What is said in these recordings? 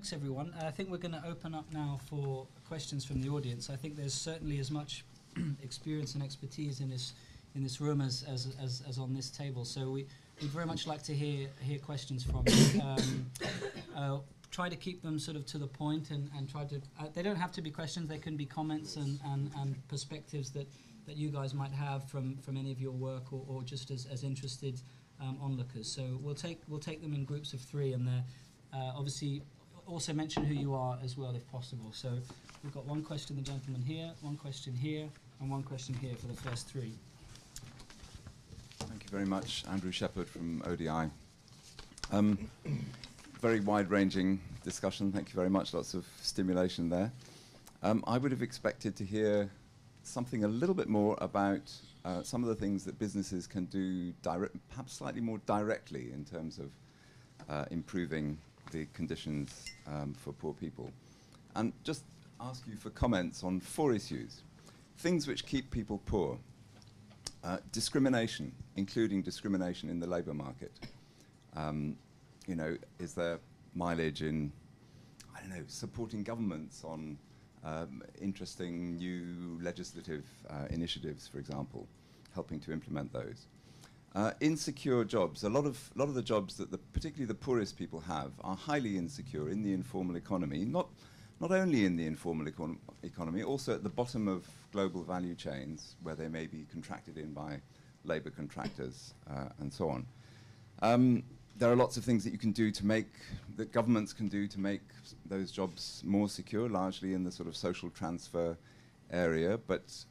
Thanks, everyone. I think we're going to open up now for questions from the audience. I think there's certainly as much experience and expertise in this room as on this table. So we'd very much like to hear questions from you. Try to keep them sort of to the point and try to. They don't have to be questions. They can be comments and perspectives that you guys might have from any of your work or just as interested onlookers. So we'll take them in groups of three, and they're obviously. Also mention who you are as well, if possible. So we've got one question, the gentleman here, one question here, and one question here for the first three. Thank you very much. Andrew Shepherd from ODI. Very wide-ranging discussion. Thank you very much. Lots of stimulation there. I would have expected to hear something a little bit more about some of the things that businesses can do perhaps slightly more directly in terms of improving the conditions for poor people. And just ask you for comments on 4 issues. Things which keep people poor. Discrimination, including discrimination in the labour market. You know, is there mileage in, I don't know, supporting governments on interesting new legislative initiatives, for example, helping to implement those? Insecure jobs. A lot of the jobs that particularly the poorest people have are highly insecure in the informal economy. Not only in the informal economy, also at the bottom of global value chains where they may be contracted in by labour contractors and so on. There are lots of things that you can do that governments can do to make those jobs more secure, largely in the sort of social transfer area. But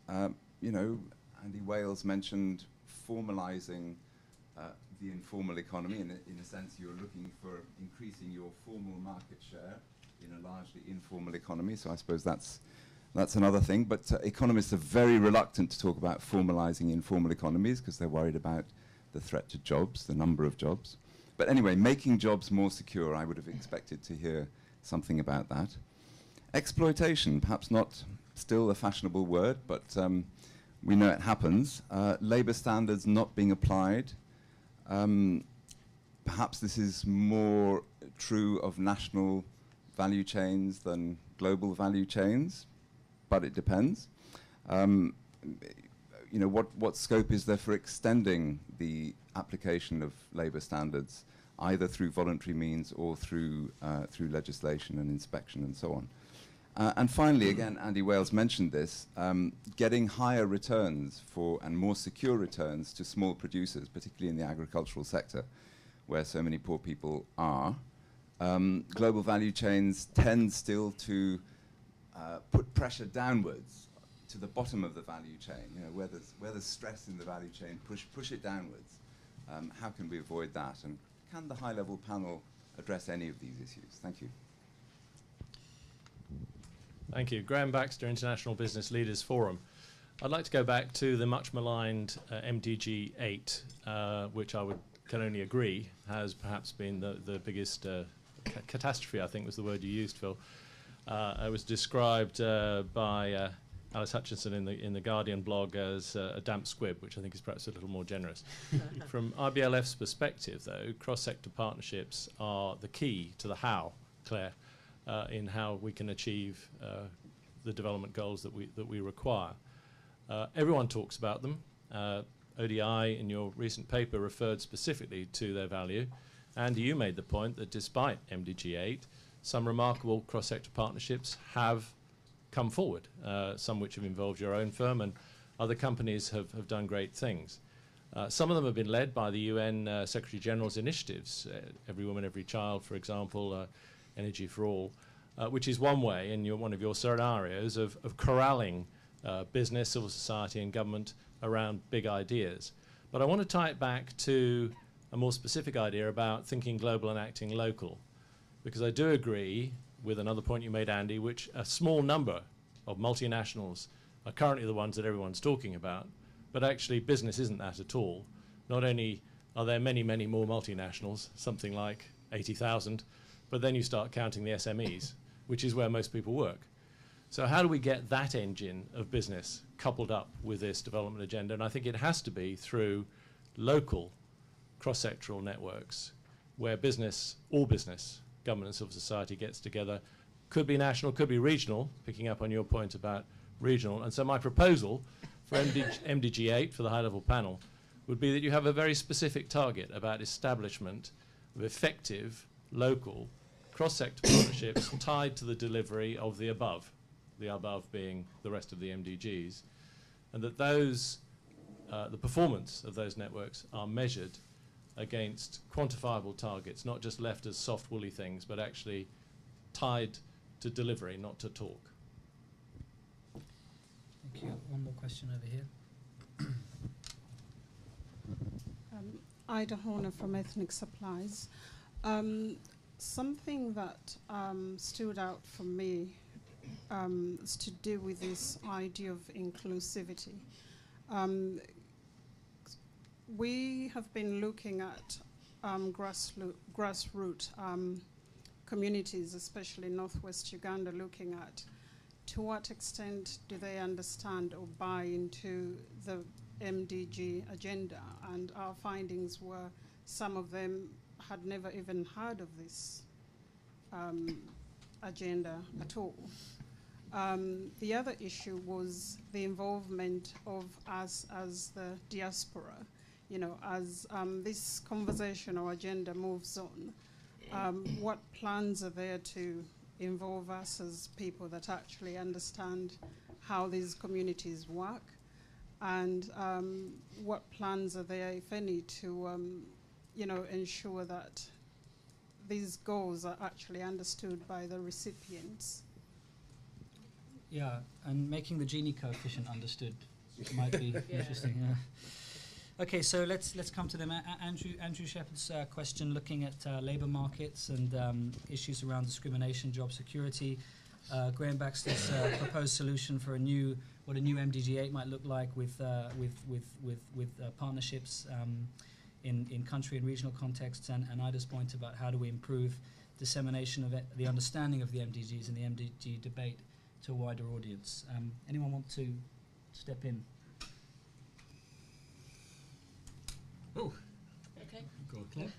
you know, Andy Wales mentioned formalising the informal economy. In a sense, you're looking for increasing your formal market share in a largely informal economy. So I suppose that's another thing. But economists are very reluctant to talk about formalising informal economies because they're worried about the threat to jobs, the number of jobs. But anyway, making jobs more secure, I would have expected to hear something about that. Exploitation, perhaps not still a fashionable word, but we know it happens. Labour standards not being applied. Perhaps this is more true of national value chains than global value chains, but it depends. You know, what scope is there for extending the application of labour standards, either through voluntary means or through legislation and inspection and so on? And finally, again, Andy Wales mentioned this, getting higher returns and more secure returns to small producers, particularly in the agricultural sector, where so many poor people are. Global value chains tend still to put pressure downwards to the bottom of the value chain. You know, where there's stress in the value chain, push it downwards. How can we avoid that? And can the high-level panel address any of these issues? Thank you. Thank you. Graham Baxter, International Business Leaders Forum. I'd like to go back to the much maligned MDG 8, which can only agree has perhaps been the biggest catastrophe, I think was the word you used, Phil. It was described by Alice Hutchinson in the Guardian blog as a damp squib, which I think is perhaps a little more generous. From IBLF's perspective, though, cross-sector partnerships are the key to the how, Claire, in how we can achieve the development goals that we require. Everyone talks about them. ODI, in your recent paper, referred specifically to their value. Andy, you made the point that despite MDG 8, some remarkable cross-sector partnerships have come forward, some which have involved your own firm, and other companies have done great things. Some of them have been led by the UN Secretary General's initiatives, Every Woman, Every Child, for example, Energy for All, which is one way, in one of your scenarios, of corralling business, civil society and government around big ideas. But I want to tie it back to a more specific idea about thinking global and acting local, because I do agree with another point you made, Andy, which a small number of multinationals are currently the ones that everyone's talking about, but actually business isn't that at all. Not only are there many, many more multinationals, something like 80,000, but then you start counting the SMEs, which is where most people work. So how do we get that engine of business coupled up with this development agenda? And I think it has to be through local cross-sectoral networks where business, all business, government and civil society gets together. Could be national, could be regional, picking up on your point about regional. And so my proposal for MDG 8 for the high-level panel would be that you have a very specific target about establishment of effective local cross-sector partnerships tied to the delivery of the above being the rest of the MDGs, and that those, the performance of those networks are measured against quantifiable targets, not just left as soft, woolly things, but actually tied to delivery, not to talk. Thank you. One more question over here. Ida Horner from Ethnic Supplies. Something that stood out for me is to do with this idea of inclusivity. We have been looking at grassroots communities, especially in northwest Uganda, looking at to what extent do they understand or buy into the MDG agenda, and our findings were some of them had never even heard of this agenda at all. The other issue was the involvement of us as the diaspora. You know, as this conversation or agenda moves on, what plans are there to involve us as people that actually understand how these communities work, and what plans are there, if any, to you know, ensure that these goals are actually understood by the recipients? Yeah, and making the Gini coefficient understood might be interesting. Yeah. Okay, so let's come to them. Andrew Shepherd's question, looking at labour markets and issues around discrimination, job security. Graham Baxter's proposed solution for what a new MDG8 might look like with partnerships in country and regional contexts, and Ida's point about how do we improve dissemination of the understanding of the MDGs and the MDG debate to a wider audience. Anyone want to step in? Oh, okay. Go on, Claire.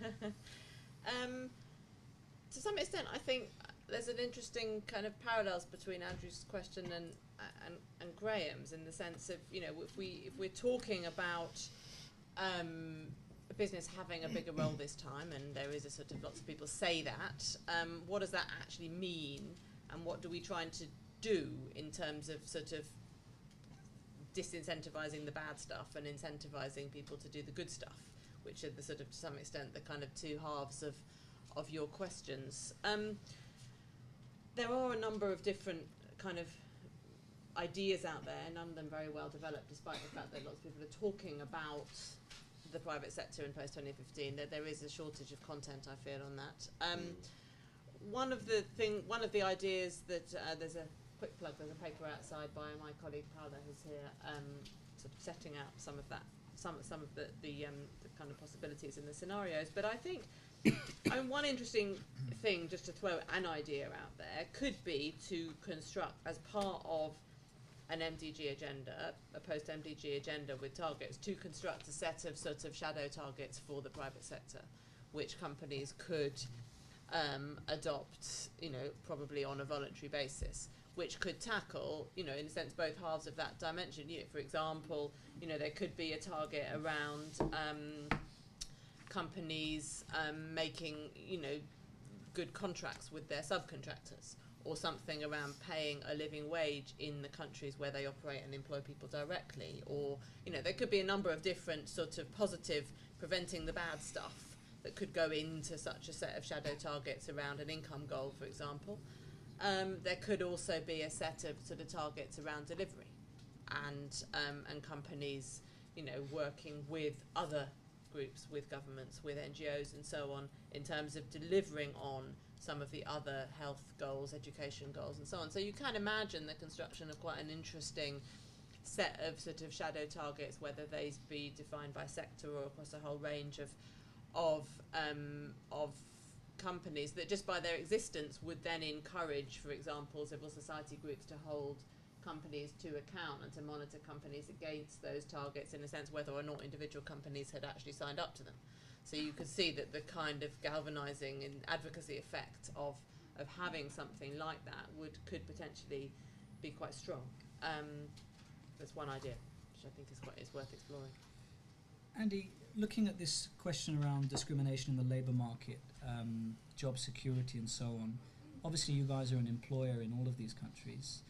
To some extent, I think there's an interesting kind of parallels between Andrew's question and Graham's, in the sense of, you know, if we're talking about a business having a bigger role this time, and there is a sort of, lots of people say that, what does that actually mean, and what do we try to do in terms of sort of disincentivizing the bad stuff and incentivizing people to do the good stuff, which are the sort of, to some extent, the kind of two halves of your questions. There are a number of different kind of ideas out there, none of them very well developed, despite the fact that lots of people are talking about the private sector in post-2015. That there is a shortage of content, I feel, on that. One of the ideas that there's a quick plug. There's a paper outside by my colleague Paula, who's here, sort of setting out some of that, some of the kind of possibilities in the scenarios. But I think one interesting thing, just to throw an idea out there, could be to construct, as part of an MDG agenda, a post-MDG agenda with targets, to construct a set of sort of shadow targets for the private sector, which companies could adopt, you know, probably on a voluntary basis, which could tackle, you know, in a sense, both halves of that dimension. You know, for example, you know, there could be a target around companies making, you know, good contracts with their subcontractors, or something around paying a living wage in the countries where they operate and employ people directly, or, you know, there could be a number of different sort of positive, preventing the bad stuff that could go into such a set of shadow targets around an income goal, for example. There could also be a set of sort of targets around delivery, and companies, you know, working with other groups, with governments, with NGOs and so on, in terms of delivering on some of the other health goals, education goals and so on. So you can imagine the construction of quite an interesting set of sort of shadow targets, whether they be defined by sector or across a whole range of companies that just by their existence would then encourage, for example, civil society groups to hold companies to account and to monitor companies against those targets, in a sense, whether or not individual companies had actually signed up to them. So you could see that the kind of galvanising and advocacy effect of having something like that could potentially be quite strong. That's one idea, which I think is worth exploring. Andy, looking at this question around discrimination in the labour market, job security and so on, obviously you guys are an employer in all of these countries.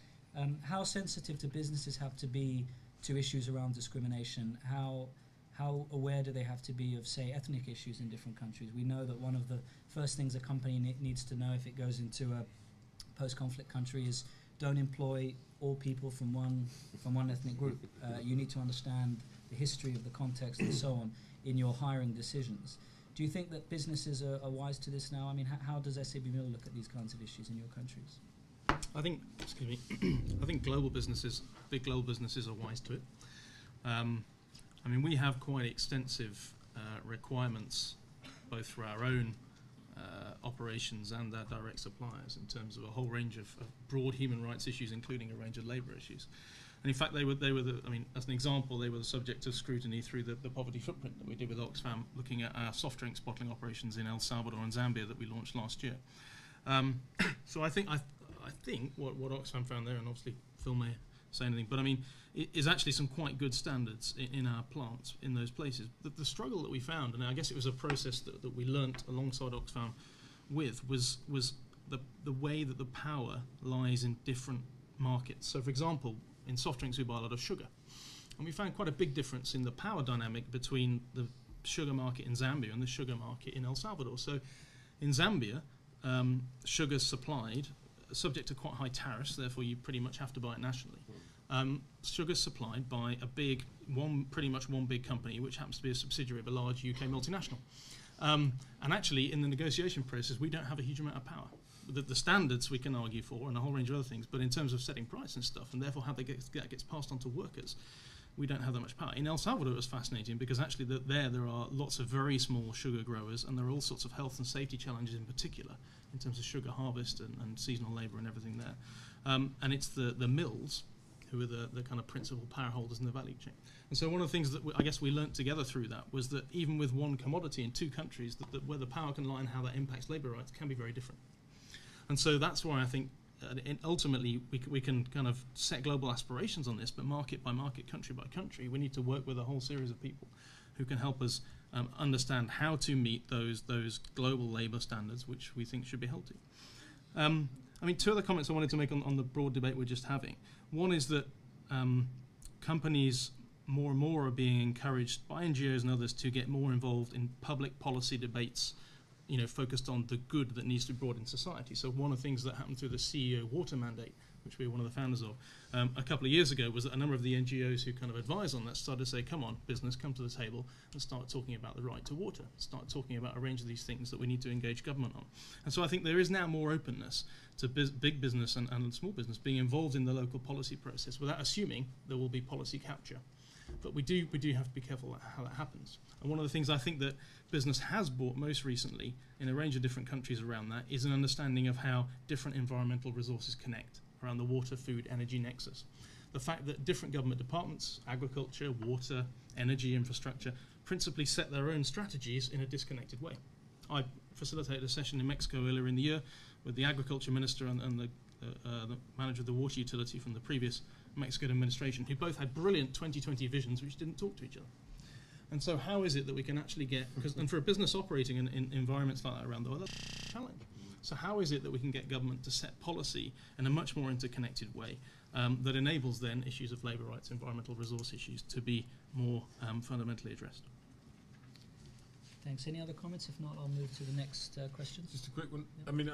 How sensitive do businesses have to be to issues around discrimination? How aware do they have to be of, say, ethnic issues in different countries? We know that one of the first things a company needs to know if it goes into a post-conflict country is don't employ all people from one ethnic group. You need to understand the history of the context and so on in your hiring decisions. Do you think that businesses are wise to this now? I mean, how does SAB Mill look at these kinds of issues in your countries? I think, I think global businesses, big global businesses, are wise to it. I mean, we have quite extensive requirements, both for our own operations and our direct suppliers, in terms of a whole range of broad human rights issues, including a range of labour issues. And in fact, they were I mean, as an example, they were the subject of scrutiny through the poverty footprint that we did with Oxfam, looking at our soft drinks bottling operations in El Salvador and Zambia that we launched last year. So I think what Oxfam found there, and obviously Phil may say anything, but I mean, it is actually some quite good standards in our plants in those places. The struggle that we found, and I guess it was a process that we learnt alongside Oxfam with, was the way that the power lies in different markets. So, for example, in soft drinks we buy a lot of sugar, and we found quite a big difference in the power dynamic between the sugar market in Zambia and the sugar market in El Salvador. So in Zambia, sugar's supplied subject to quite high tariffs, therefore you pretty much have to buy it nationally. Sugar's supplied by pretty much one big company, which happens to be a subsidiary of a large UK multinational. And actually, in the negotiation process, we don't have a huge amount of power. The standards we can argue for, and a whole range of other things, but in terms of setting price and stuff, and therefore how that gets passed on to workers, we don't have that much power. In El Salvador, it was fascinating because actually there are lots of very small sugar growers, and there are all sorts of health and safety challenges in particular in terms of sugar harvest and seasonal labour and everything there. And it's the mills who are the kind of principal power holders in the value chain. And so one of the things that I guess we learnt together through that was that even with one commodity in two countries, that where the power can lie and how that impacts labour rights can be very different. And so that's why I think ultimately we can kind of set global aspirations on this, but market by market, country by country, we need to work with a whole series of people who can help us understand how to meet those global labour standards, which we think should be held to. I mean, two other comments I wanted to make on the broad debate we're just having. One is that companies more and more are being encouraged by NGOs and others to get more involved in public policy debates, focused on the good that needs to be brought in society. So one of the things that happened through the CEO water mandate, which we were one of the founders of, a couple of years ago, was that a number of the NGOs who kind of advise on that started to say, come on, business, come to the table and start talking about the right to water, start talking about a range of these things that we need to engage government on. And so I think there is now more openness to big business and small business being involved in the local policy process without assuming there will be policy capture. But we do have to be careful how that happens. And one of the things I think that business has brought most recently in a range of different countries around that is an understanding of how different environmental resources connect around the water, food, energy nexus. The fact that different government departments, agriculture, water, energy, infrastructure, principally set their own strategies in a disconnected way. I facilitated a session in Mexico earlier in the year with the agriculture minister and the manager of the water utility from the previous Mexican administration, who both had brilliant 2020 visions which didn't talk to each other. And so how is it that we can actually and for a business operating in environments like that around the world, that's a challenge. So how is it that we can get government to set policy in a much more interconnected way that enables then issues of labour rights, environmental resource issues to be more fundamentally addressed? Thanks. Any other comments? If not, I'll move to the next question. Just a quick one. Yep. I mean,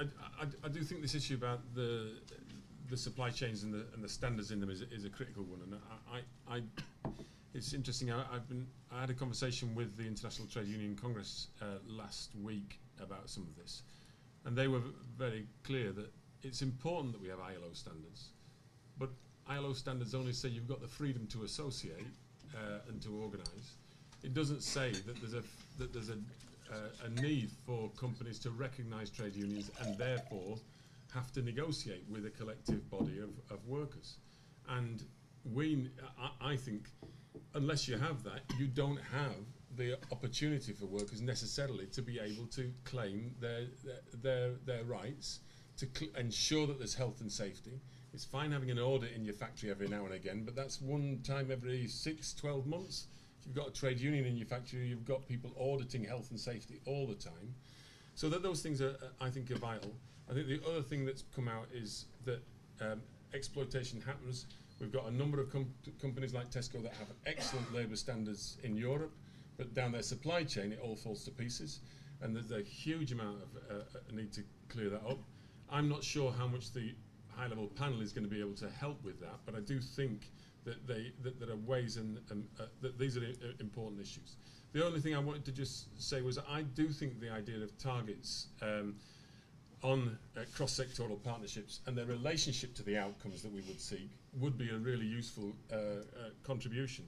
I do think this issue about the supply chains and the standards in them is a critical one, and it's interesting. I had a conversation with the International Trade Union Congress last week about some of this, and they were very clear that it's important that we have ILO standards, but ILO standards only say you've got the freedom to associate and to organise. It doesn't say that there's a need for companies to recognise trade unions and therefore have to negotiate with a collective body of workers. And I think unless you have that, you don't have the opportunity for workers necessarily to be able to claim their rights, to ensure that there's health and safety. It's fine having an audit in your factory every now and again, but that's one time every 6-12 months. If you've got a trade union in your factory, you've got people auditing health and safety all the time. So that those things are, I think, are vital. I think the other thing that's come out is that exploitation happens. We've got a number of companies like Tesco that have excellent labour standards in Europe, but down their supply chain it all falls to pieces, and there's a huge amount of need to clear that up. I'm not sure how much the high-level panel is going to be able to help with that, but I do think that there are ways and that these are important issues. The only thing I wanted to just say was I do think the idea of targets on cross-sectoral partnerships and their relationship to the outcomes that we would seek would be a really useful contribution.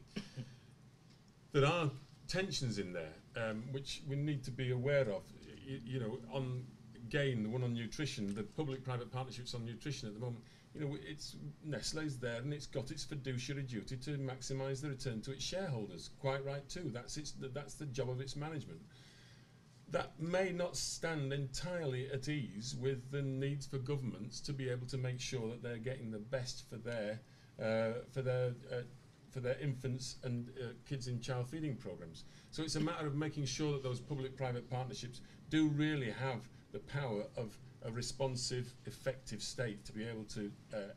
There are tensions in there which we need to be aware of. You know, on GAIN, the one on nutrition, the public-private partnerships on nutrition at the moment, you know, it's Nestle's there and it's got its fiduciary duty to maximise the return to its shareholders. Quite right too. That's the job of its management. That may not stand entirely at ease with the needs for governments to be able to make sure that they're getting the best for their infants and kids in child feeding programs. So it's a matter of making sure that those public-private partnerships do really have the power of a responsive, effective state to be able to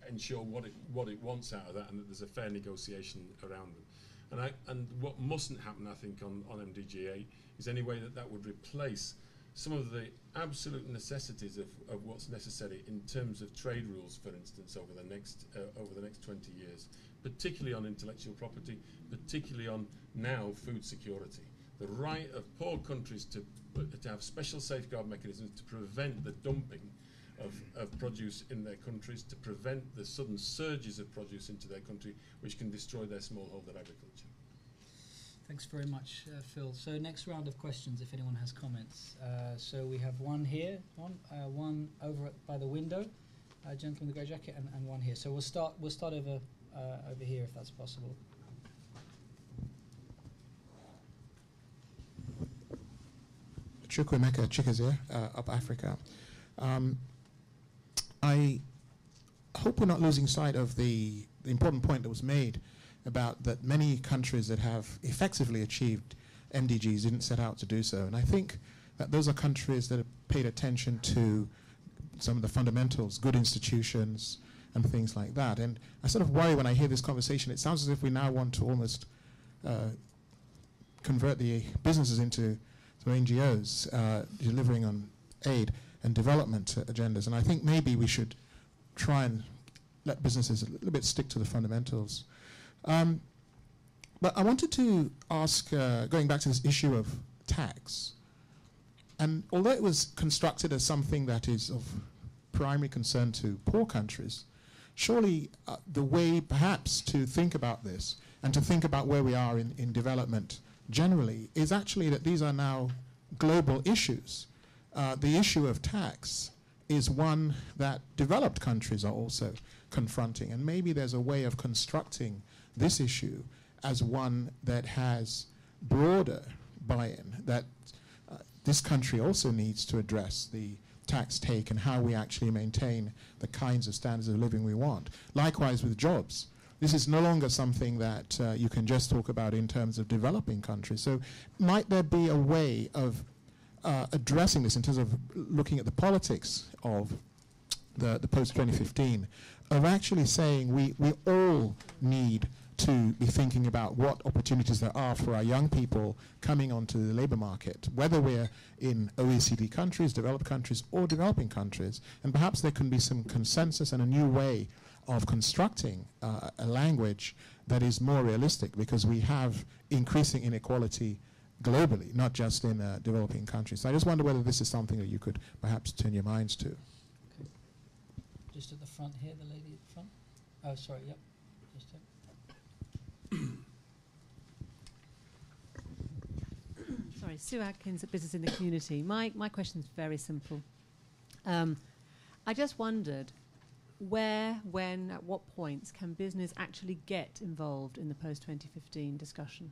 ensure what it wants out of that, and that there's a fair negotiation around them. And what mustn't happen, I think, on MDG8 is any way that would replace some of the absolute necessities of what's necessary in terms of trade rules, for instance, over the next 20 years, particularly on intellectual property, particularly on now food security. The right of poor countries to have special safeguard mechanisms to prevent the dumping of produce in their countries, to prevent the sudden surges of produce into their country, which can destroy their smallholder agriculture. Thanks very much, Phil. So next round of questions, if anyone has comments. So we have one here, one over by the window, gentleman with the grey jacket, and one here. So we'll start over here, if that's possible. Chukwemeka Chikazir, Up Africa. I hope we're not losing sight of the important point that was made about that many countries that have effectively achieved MDGs didn't set out to do so. And I think that those are countries that have paid attention to some of the fundamentals, good institutions, and things like that. And I sort of worry when I hear this conversation, it sounds as if we now want to almost convert the businesses into NGOs delivering on aid and development agendas. And I think maybe we should try and let businesses a little bit stick to the fundamentals. But I wanted to ask, going back to this issue of tax, and although it was constructed as something that is of primary concern to poor countries, surely the way perhaps to think about this and to think about where we are in development generally is actually that these are now global issues. The issue of tax is one that developed countries are also confronting, and maybe there's a way of constructing this issue as one that has broader buy-in, that this country also needs to address the tax take and how we actually maintain the kinds of standards of living we want. Likewise with jobs. This is no longer something that you can just talk about in terms of developing countries. So might there be a way of addressing this in terms of looking at the politics of the post-2015, of actually saying we all need to be thinking about what opportunities there are for our young people coming onto the labor market, whether we're in OECD countries, developed countries, or developing countries. And perhaps there can be some consensus and a new way of constructing a language that is more realistic, because we have increasing inequality globally, not just in developing countries. So I just wonder whether this is something that you could perhaps turn your minds to. Okay. Just at the front here, the lady at the front. Oh, sorry, yep. Just Sorry, Sue Atkins at Business in the Community. My question is very simple. I just wondered where, when, at what points can business actually get involved in the post-2015 discussion?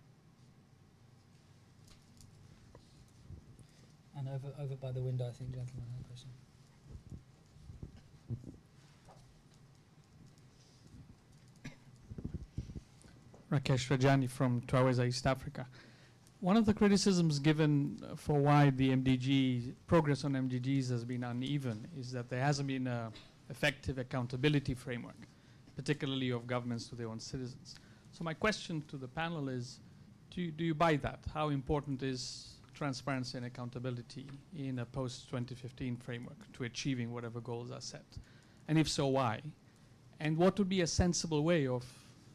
And over by the window, I think, gentleman had a question. Rakesh Rajani from Twaweza, East Africa. One of the criticisms given for why the progress on MDGs has been uneven is that there hasn't been an effective accountability framework, particularly of governments to their own citizens. So my question to the panel is, do you buy that? How important is transparency and accountability in a post-2015 framework to achieving whatever goals are set? And if so, why? And what would be a sensible way of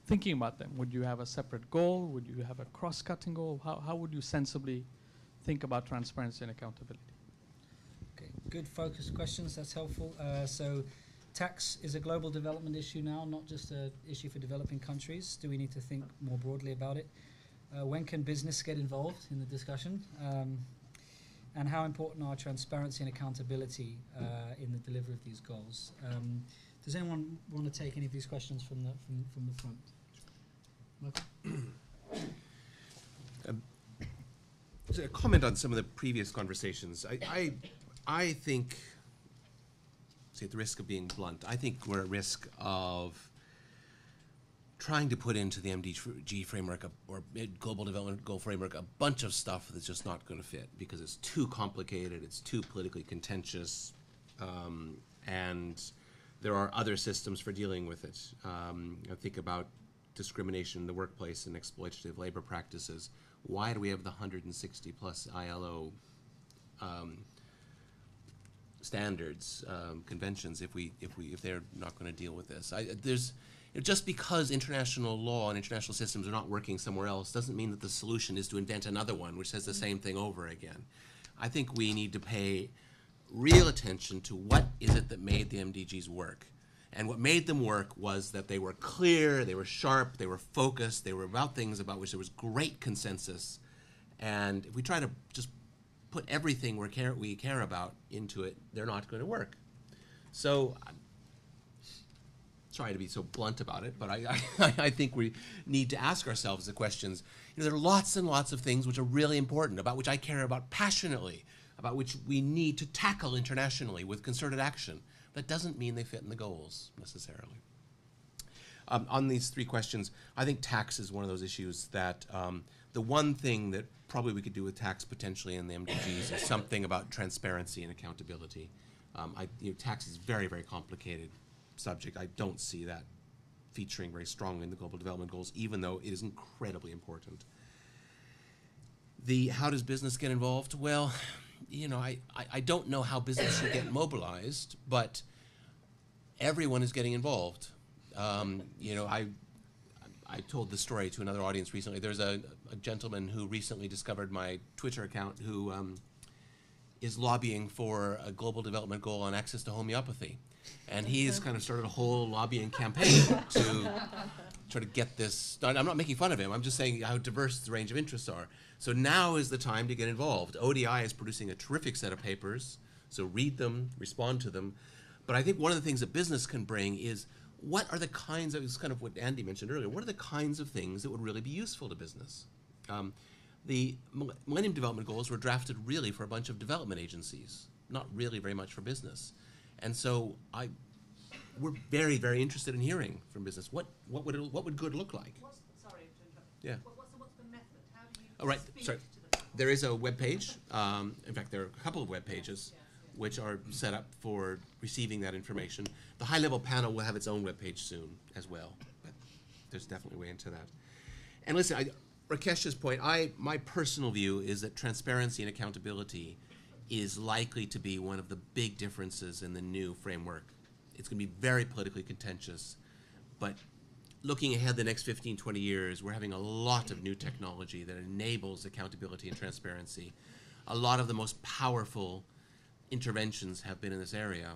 thinking about them? Would you have a separate goal? Would you have a cross-cutting goal? How would you sensibly think about transparency and accountability? Okay, good focused questions, that's helpful. So tax is a global development issue now, not just an issue for developing countries. Do we need to think more broadly about it? When can business get involved in the discussion? And how important are transparency and accountability in the delivery of these goals? Does anyone want to take any of these questions from the front? A comment on some of the previous conversations. I think, say at the risk of being blunt, I think we're at risk of trying to put into the MDG framework or Global Development Goal framework a bunch of stuff that's just not going to fit because it's too complicated, it's too politically contentious, and there are other systems for dealing with it. I think about discrimination in the workplace and exploitative labor practices. Why do we have the 160 plus ILO standards, conventions, if they're not going to deal with this? Just because international law and international systems are not working somewhere else doesn't mean that the solution is to invent another one which says the same thing over again. I think we need to pay real attention to what is it that made the MDGs work. And what made them work was that they were clear, they were sharp, they were focused, they were about things about which there was great consensus. And if we try to just put everything we care about into it, they're not going to work. So, I'm sorry to be so blunt about it, but I think we need to ask ourselves the questions. There are lots and lots of things which are really important, about which I care about passionately, about which we need to tackle internationally with concerted action. That doesn't mean they fit in the goals, necessarily. On these three questions, I think tax is one of those issues that the one thing that probably we could do with tax potentially in the MDGs is something about transparency and accountability. Tax is a very, very complicated subject. I don't see that featuring very strongly in the Global Development Goals, even though it is incredibly important. How does business get involved? Well, I don't know how business should get mobilized, but everyone is getting involved. I told this story to another audience recently. There's a gentleman who recently discovered my Twitter account who is lobbying for a global development goal on access to homeopathy. And he's kind of started a whole lobbying campaign to try to get this done. I'm not making fun of him. I'm just saying how diverse the range of interests are. So now is the time to get involved. ODI is producing a terrific set of papers, so read them, respond to them. But I think one of the things that business can bring is what are the kinds of, it's kind of what Andy mentioned earlier, what are the kinds of things that would really be useful to business? The Millennium Development Goals were drafted really for a bunch of development agencies, not really very much for business. And so we're very, very interested in hearing from business. What would good look like? Sorry to interrupt. Yeah. What's the method? How do you Oh, right. speak Sorry. to them? There is a web page. In fact, there are a couple of web pages which are set up for receiving that information. The high-level panel will have its own web page soon as well, but there's definitely a way into that. And listen, Rakesh's point, my personal view is that transparency and accountability is likely to be one of the big differences in the new framework. It's going to be very politically contentious, but looking ahead the next 15, 20 years, we're having a lot of new technology that enables accountability and transparency. A lot of the most powerful interventions have been in this area.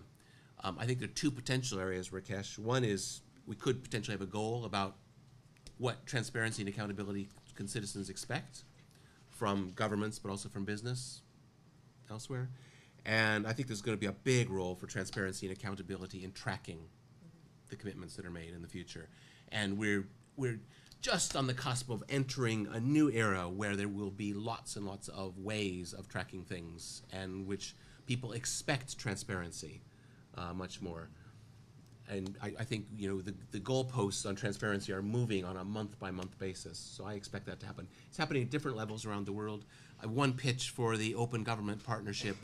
I think there are two potential areas, Rakesh. One is we could potentially have a goal about what transparency and accountability can citizens expect from governments, but also from business elsewhere. And I think there's going to be a big role for transparency and accountability in tracking the commitments that are made in the future. And we're just on the cusp of entering a new era where there will be lots and lots of ways of tracking things, and which people expect transparency much more. And I think, you know, the goalposts on transparency are moving on a month-by-month basis, so I expect that to happen. It's happening at different levels around the world. One pitch for the Open Government Partnership,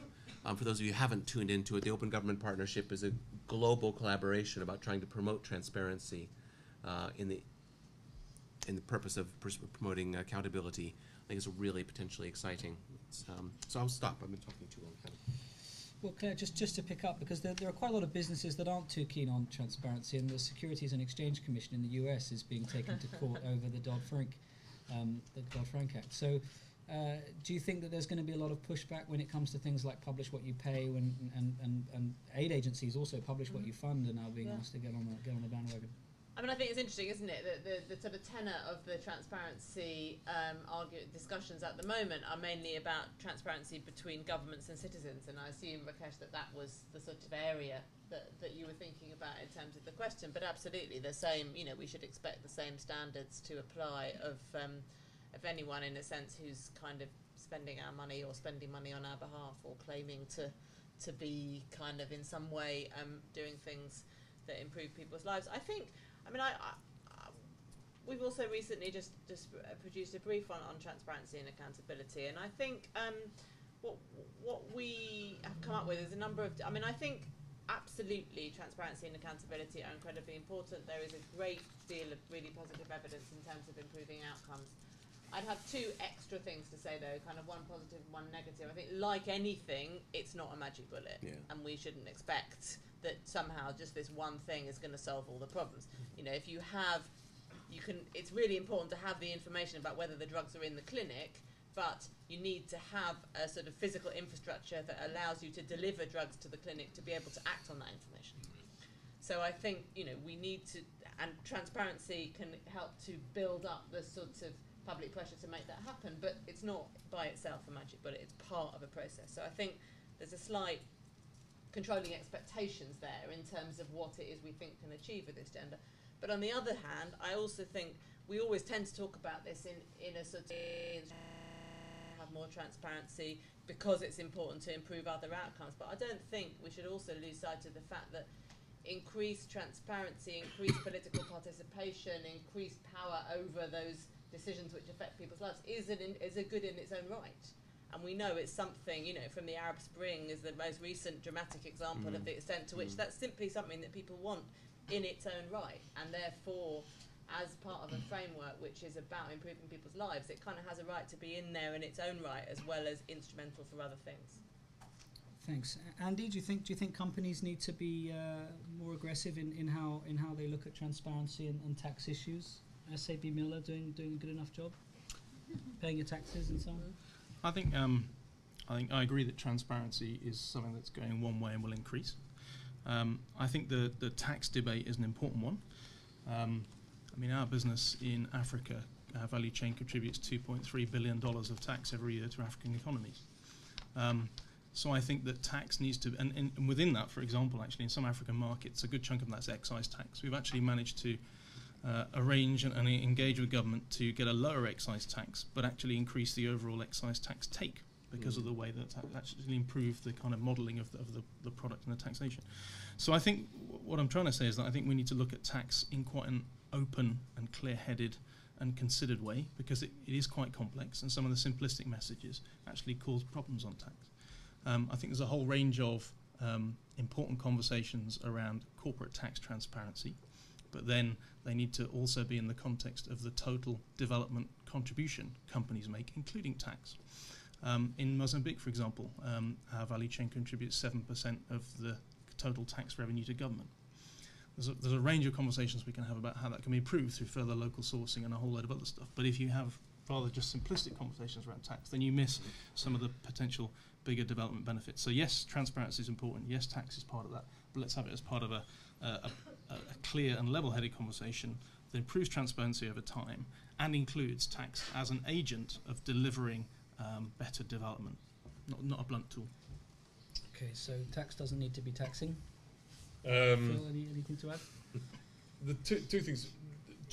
for those of you who haven't tuned into it, the Open Government Partnership is a global collaboration about trying to promote transparency in the purpose of promoting accountability. I think it's really potentially exciting. So I'll stop. I've been talking too long. Well, Claire, just to pick up, because there are quite a lot of businesses that aren't too keen on transparency, and the Securities and Exchange Commission in the US is being taken to court over the Dodd-Frank Act. So do you think that there's going to be a lot of pushback when it comes to things like publish what you pay, and aid agencies also publish what you fund, and now being asked to get on the bandwagon? I mean, I think it's interesting, isn't it, that the sort of tenor of the transparency discussions at the moment are mainly about transparency between governments and citizens, and I assume, Rakesh, that was the sort of area that you were thinking about in terms of the question. But absolutely, the same, you know, we should expect the same standards to apply of anyone, in a sense, who's kind of spending our money or spending money on our behalf, or claiming to be kind of in some way doing things that improve people's lives. I mean, we've also recently just produced a brief on transparency and accountability, and I think what we have come up with is a number of. I mean, I think absolutely transparency and accountability are incredibly important. There is a great deal of really positive evidence in terms of improving outcomes. I'd have two extra things to say, though, kind of one positive, one negative. I think, like anything, it's not a magic bullet, and we shouldn't expect that somehow just this one thing is going to solve all the problems. You know, if it's really important to have the information about whether the drugs are in the clinic, but you need to have a sort of physical infrastructure that allows you to deliver drugs to the clinic to be able to act on that information. So I think, you know, we need to, and transparency can help to build up the sort of public pressure to make that happen, but it's not by itself a magic bullet, it's part of a process. So I think there's a slight controlling expectations there in terms of what it is we think can achieve with this gender. But on the other hand, I also think we always tend to talk about this in a sort of have more transparency because it's important to improve other outcomes. But I don't think we should also lose sight of the fact that increased transparency, increased political participation, increased power over those decisions which affect people's lives is a good in its own right. And we know it's something, you know, from the Arab Spring is the most recent dramatic example of the extent to which that's simply something that people want in its own right. And therefore, as part of a framework which is about improving people's lives, it kind of has a right to be in there in its own right, as well as instrumental for other things. Thanks. Andy, do you think companies need to be more aggressive in how they look at transparency and tax issues? SAB Miller doing a good enough job? Paying your taxes and so on? I think I agree that transparency is something that's going one way and will increase. I think the tax debate is an important one. I mean, our business in Africa, our value chain contributes $2.3 billion of tax every year to African economies. So I think that tax needs to, and within that, for example, actually in some African markets, a good chunk of that's excise tax. We've actually managed to arrange and engage with government to get a lower excise tax, but actually increase the overall excise tax take because of the way that actually improve the kind of modelling of the product and the taxation. So I think what I'm trying to say is that I think we need to look at tax in quite an open and clear-headed and considered way, because it is quite complex, and some of the simplistic messages actually cause problems on tax. I think there's a whole range of important conversations around corporate tax transparency, but then they need to also be in the context of the total development contribution companies make, including tax. In Mozambique, for example, our value chain contributes 7% of the total tax revenue to government. There's a range of conversations we can have about how that can be improved through further local sourcing and a whole load of other stuff. But if you have rather just simplistic conversations around tax, then you miss some of the potential bigger development benefits. So yes, transparency is important. Yes, tax is part of that. But let's have it as part of a clear and level-headed conversation that improves transparency over time and includes tax as an agent of delivering better development, not a blunt tool. Okay, so tax doesn't need to be taxing. Phil, anything to add? The two things.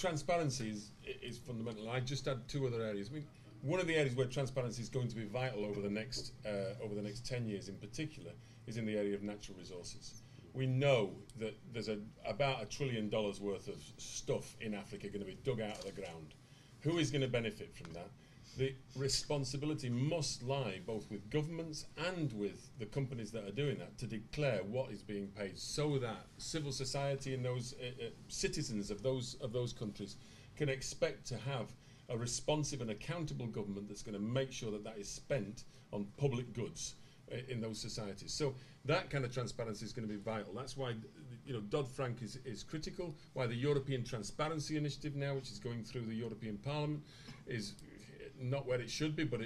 transparency is fundamental. I just add two other areas. I mean, one of the areas where transparency is going to be vital over the next 10 years in particular is in the area of natural resources. We know that there's about $1 trillion worth of stuff in Africa going to be dug out of the ground. Who is going to benefit from that? The responsibility must lie both with governments and with the companies that are doing that to declare what is being paid, so that civil society and those citizens of those countries can expect to have a responsive and accountable government that's going to make sure that that is spent on public goods in those societies. So that kind of transparency is going to be vital. That's why, you know, Dodd-Frank is critical. Why the European Transparency Initiative now, which is going through the European Parliament, is not where it should be, but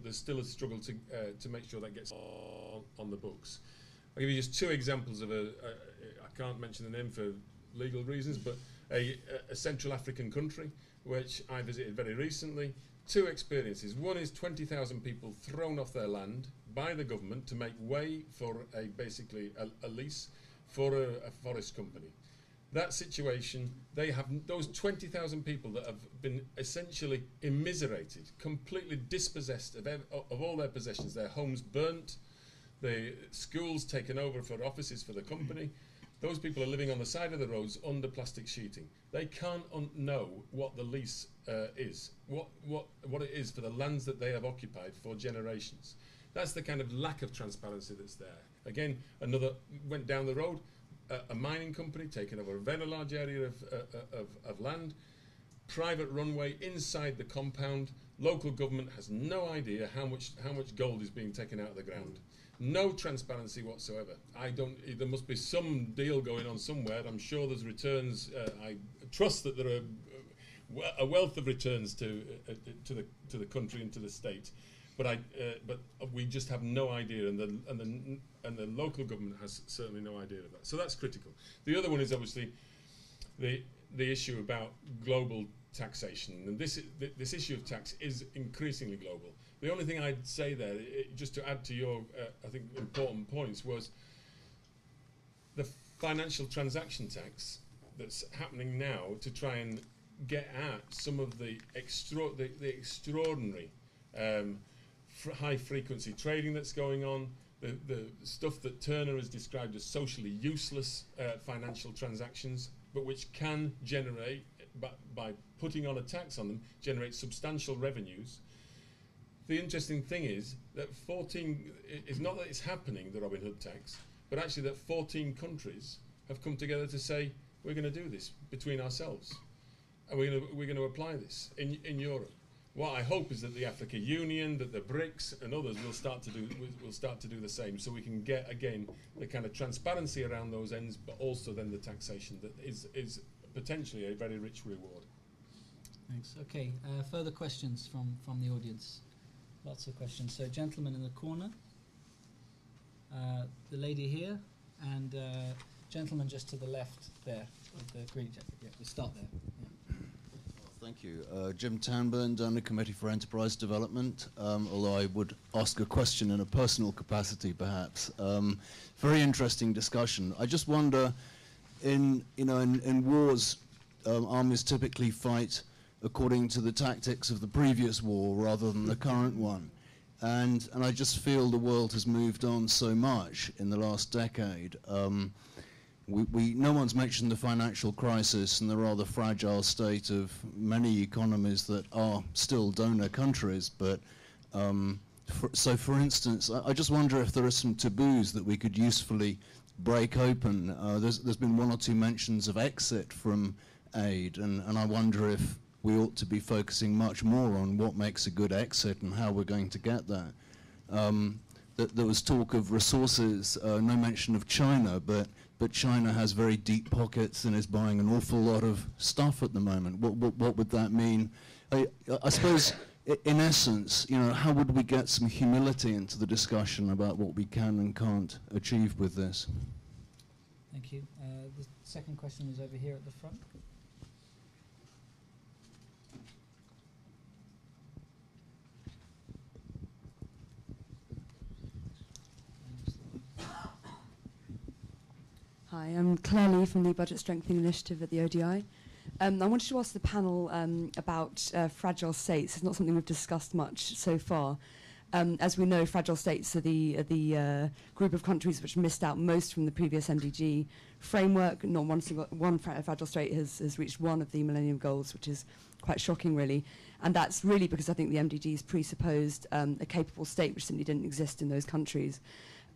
there's still a struggle to make sure that gets on the books. I'll give you just two examples of I can't mention the name for legal reasons, but a Central African country which I visited very recently. Two experiences. One is 20,000 people thrown off their land by the government to make way for basically a lease for a forest company. That situation, they have those 20,000 people that have been essentially immiserated, completely dispossessed of all their possessions, their homes burnt, the schools taken over for offices for the company. Those people are living on the side of the roads under plastic sheeting. They can't know what the lease is, what it is for the lands that they have occupied for generations. That's the kind of lack of transparency that's there. Again, another went down the road, a mining company taking over a very large area of land, private runway inside the compound. Local government has no idea how much gold is being taken out of the ground. No transparency whatsoever. There must be some deal going on somewhere. I'm sure there's returns. I trust that there are a wealth of returns to the country and to the state, but we just have no idea, and the local government has certainly no idea of that. So that's critical. The other one is obviously the issue about global taxation, and this issue of tax is increasingly global. The only thing I'd say there, just to add to your, I think, important points, was the financial transaction tax that's happening now to try and get at some of the extraordinary high-frequency trading that's going on, the stuff that Turner has described as socially useless financial transactions, but which can generate, by putting on a tax on them, generate substantial revenues. The interesting thing is that it's not that it's happening, the Robin Hood tax, but actually that 14 countries have come together to say, we're going to do this between ourselves, and we're going to apply this in Europe. What I hope is that the Africa Union, that the BRICS and others will start to do the same, so we can get, again, the kind of transparency around those ends, but also then the taxation that is potentially a very rich reward. Thanks. Okay, further questions from the audience? Lots of questions. So, gentleman in the corner, the lady here, and gentleman just to the left there with the green jacket. Yeah, we start there. Yeah. Thank you. Jim Tanburn, on the Committee for Enterprise Development, although I would ask a question in a personal capacity, perhaps. Very interesting discussion. I just wonder, in wars, armies typically fight according to the tactics of the previous war rather than the current one. And I just feel the world has moved on so much in the last decade. No one's mentioned the financial crisis and the rather fragile state of many economies that are still donor countries. But so, for instance, I just wonder if there are some taboos that we could usefully break open. There's been one or two mentions of exit from aid, and I wonder if we ought to be focusing much more on what makes a good exit and how we're going to get there. There was talk of resources, no mention of China, but China has very deep pockets and is buying an awful lot of stuff at the moment. What would that mean? I suppose, in essence, how would we get some humility into the discussion about what we can and can't achieve with this? Thank you. The second question is over here at the front. Hi, I'm Claire Lee from the Budget Strengthening Initiative at the ODI. I wanted to ask the panel about fragile states. It's not something we've discussed much so far. As we know, fragile states are the group of countries which missed out most from the previous MDG framework. Not one fragile state has reached one of the Millennium Goals, which is quite shocking, really. And that's really because I think the MDGs presupposed a capable state which simply didn't exist in those countries.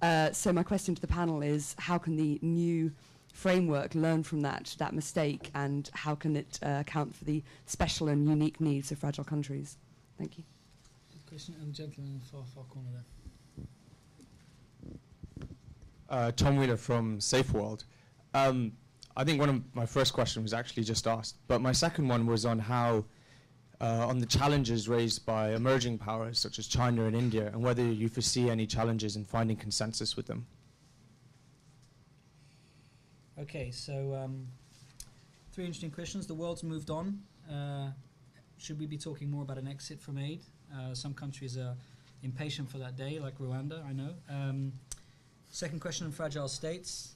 So my question to the panel is, how can the new framework learn from that mistake, and how can it account for the special and unique needs of fragile countries? Thank you. Question, and gentleman in the far corner there. Tom Wheeler from Safe World. I think one of my first questions was actually just asked, but my second one was on how, on the challenges raised by emerging powers such as China and India, and whether you foresee any challenges in finding consensus with them. Okay, so 3 interesting questions. The world's moved on. Should we be talking more about an exit from aid? Some countries are impatient for that day, like Rwanda, I know. Second question on fragile states.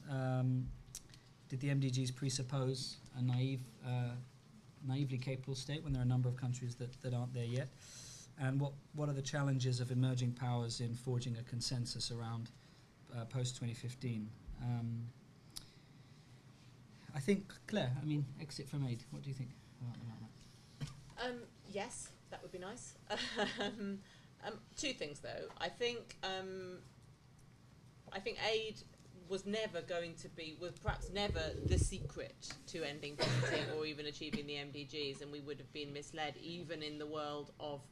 Did the MDGs presuppose a naively capable state when there are a number of countries that aren't there yet? And what are the challenges of emerging powers in forging a consensus around post-2015? I think, Claire, exit from aid. What do you think about that? Yes, that would be nice. 2 things, though. I think aid was perhaps never the secret to ending poverty or even achieving the MDGs, and we would have been misled even in the world of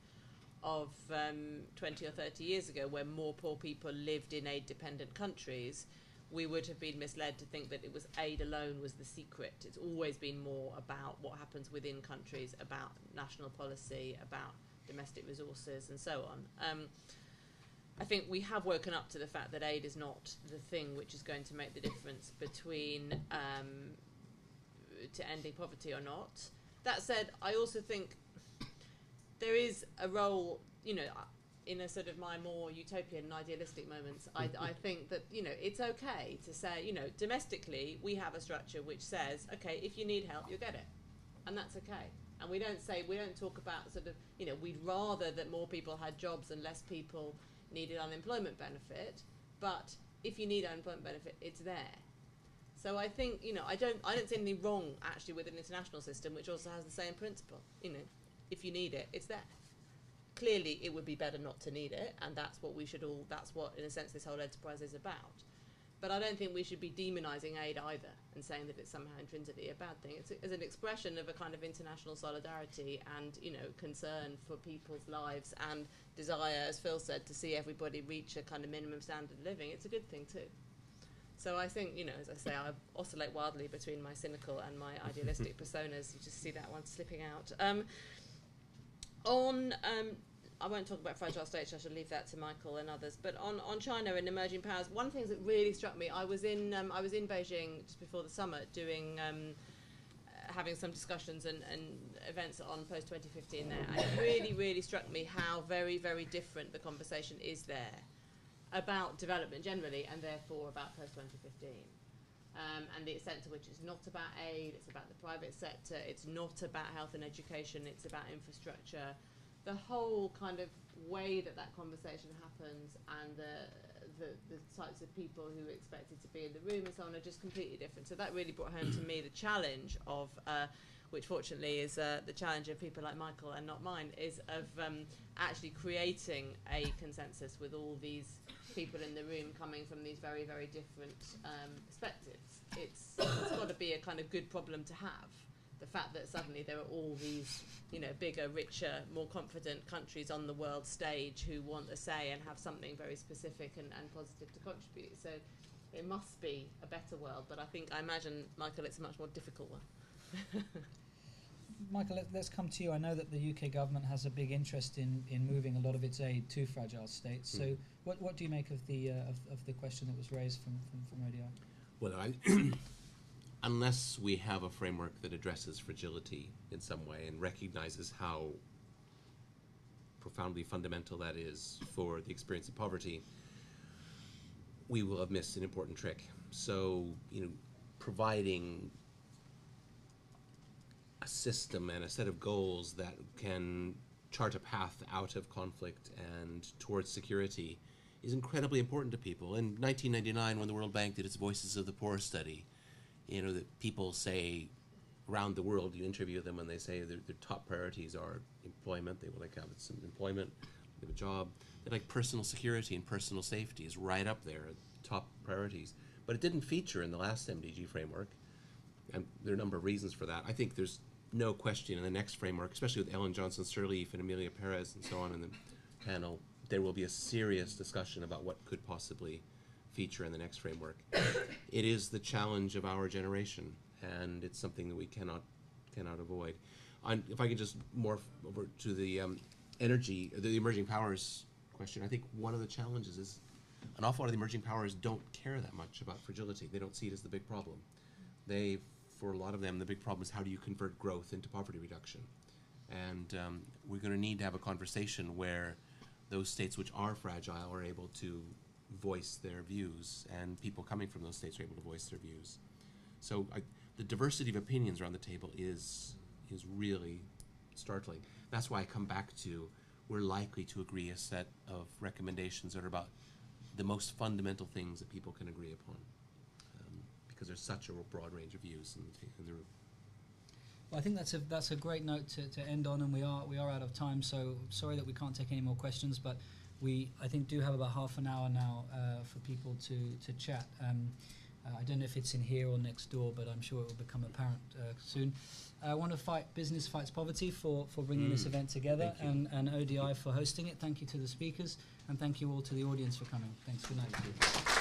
20 or 30 years ago, where more poor people lived in aid-dependent countries. We would have been misled to think that it was aid alone was the secret. It's always been more about what happens within countries, about national policy, about domestic resources, and so on. I think we have woken up to the fact that aid is not the thing which is going to make the difference between to ending poverty or not. That said, I also think there is a role, in a sort of my more utopian and idealistic moments, I think that, it's okay to say, domestically, we have a structure which says, okay, if you need help, you'll get it. And that's okay. And we don't talk about sort of, we'd rather that more people had jobs and less people needed unemployment benefit, but if you need unemployment benefit, it's there. So I think, I don't see anything wrong, actually, with an international system which also has the same principle. If you need it, it's there. Clearly, it would be better not to need it, and that's what in a sense, this whole enterprise is about. But I don't think we should be demonising aid either and saying that it's somehow intrinsically a bad thing. It's an expression of a kind of international solidarity and, concern for people's lives and desire, as Phil said, to see everybody reach a kind of minimum standard of living. It's a good thing too. So I think, as I say, I oscillate wildly between my cynical and my idealistic personas. You just see that one slipping out. I won't talk about fragile states, I shall leave that to Michael and others. But on China and emerging powers, one of the things that really struck me, I was in Beijing just before the summer doing, having some discussions and events on post-2015 there, and it really, really struck me how very, very different the conversation is there about development generally, and therefore about post-2015. And the extent to which it's not about aid, it's about the private sector, it's not about health and education, it's about infrastructure. The whole kind of way that conversation happens and the types of people who are expected to be in the room and so on are just completely different. So that really brought home to me the challenge of, which fortunately is the challenge of people like Michael and not mine, is of actually creating a consensus with all these people in the room coming from these very, very different perspectives. It's got to be a kind of good problem to have. The fact that suddenly there are all these, bigger, richer, more confident countries on the world stage who want a say and have something very specific and positive to contribute. So it must be a better world, but I imagine, Michael, it's a much more difficult one. Michael, let's come to you. I know that the UK government has a big interest in moving a lot of its aid to fragile states. So what do you make of the question that was raised from Radio? Well, unless we have a framework that addresses fragility in some way and recognizes how profoundly fundamental that is for the experience of poverty, we will have missed an important trick. So, providing system and a set of goals that can chart a path out of conflict and towards security is incredibly important to people. In 1999, when the World Bank did its Voices of the Poor study, you know, that people say around the world, you interview them and they say their top priorities are employment, they would like to have some employment, they have a job. They're like personal security and personal safety is right up there, top priorities. But it didn't feature in the last MDG framework, and there are a number of reasons for that. I think there's no question in the next framework, especially with Ellen Johnson-Sirleaf and Amelia Perez and so on in the panel, there will be a serious discussion about what could possibly feature in the next framework. It is the challenge of our generation, and it's something that we cannot avoid. If I could just morph over to the energy, the emerging powers question, I think one of the challenges is an awful lot of the emerging powers don't care that much about fragility. They don't see it as the big problem. For a lot of them, the big problem is how do you convert growth into poverty reduction? And we're going to need to have a conversation where those states which are fragile are able to voice their views, and people coming from those states are able to voice their views. So the diversity of opinions around the table is really startling. That's why I come back to we're likely to agree a set of recommendations that are about the most fundamental things that people can agree upon, because there's such a broad range of views in the room. Well, I think that's a great note to end on, and we are out of time. So sorry that we can't take any more questions, but we I think do have about half an hour now for people to chat. I don't know if it's in here or next door, but I'm sure it will become apparent soon. I want to fight Business Fights Poverty for bringing this event together, and ODI for hosting it. Thank you to the speakers, and thank you all to the audience for coming. Thanks. Good night.